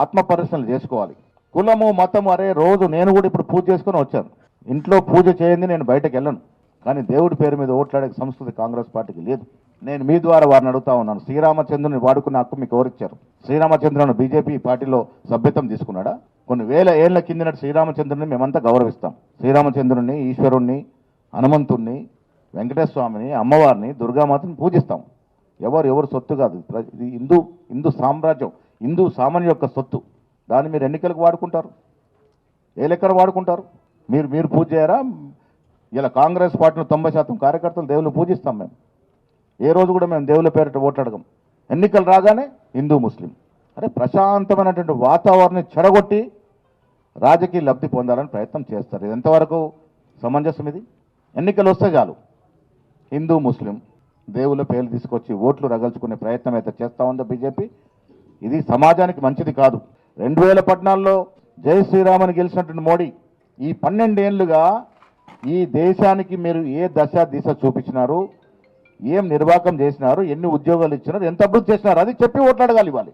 ఆత్మ పరిశీలన చేసుకోవాలి. కులము మతము అరే రోజు నేను కూడా ఇప్పుడు పూజ చేసుకొని వచ్చాను. ఇంట్లో పూజ చేయండి, నేను బయటకు వెళ్ళను. కానీ దేవుడి పేరు మీద ఓట్లాడే సంస్కృతి కాంగ్రెస్ పార్టీకి లేదు. నేను మీ ద్వారా వారిని అడుగుతా ఉన్నాను, శ్రీరామచంద్రుని వాడుకునే హక్కు మీకు ఎవరిచ్చారు? శ్రీరామచంద్రుని బీజేపీ పార్టీలో సభ్యత్వం తీసుకున్నాడా? కొన్ని వేల ఏళ్ల కిందట శ్రీరామచంద్రుని మేమంతా గౌరవిస్తాం. శ్రీరామచంద్రుని, ఈశ్వరుణ్ణి, హనుమంతుణ్ణి, వెంకటేశ్వర స్వామిని, అమ్మవారిని, దుర్గామాతని పూజిస్తాం. ఎవరు సొత్తు కాదు. ఇది హిందూ సామ్రాజ్యం, హిందూ సామాన్య యొక్క సొత్తు. దాన్ని మీరు ఎన్నికలకు వాడుకుంటారు, ఏ లెక్కన వాడుకుంటారు? మీరు పూజ చేయరా? ఇలా కాంగ్రెస్ పార్టీలో 90% కార్యకర్తలు దేవుళ్ళు పూజిస్తాం. మేము ఏ రోజు కూడా మేము దేవుళ్ళ పేరిట ఓట్లాడగం. ఎన్నికలు రాగానే హిందూ ముస్లిం అరే ప్రశాంతమైనటువంటి వాతావరణాన్ని చెడగొట్టి రాజకీయ లబ్ధి పొందాలని ప్రయత్నం చేస్తారు. ఇది ఎంతవరకు సమంజసం? ఇది ఎన్నికలు వస్తే చాలు హిందూ ముస్లిం దేవుళ్ళ పేర్లు తీసుకొచ్చి ఓట్లు రగల్చుకునే ప్రయత్నం అయితే చేస్తూ ఉందో బీజేపీ. ఇది సమాజానికి మంచిది కాదు. 2014లో జై శ్రీరామని గెలిచినటువంటి మోడీ ఈ 12 ఏళ్లుగా ఈ దేశానికి మీరు ఏ దిశ చూపించినారు, ఏం నిర్వాహకం చేసినారు, ఎన్ని ఉద్యోగాలు ఇచ్చినారు, ఎంత అభివృద్ధి చేసినారు, అది చెప్పి ఓట్లాడగాలి ఇవ్వాలి.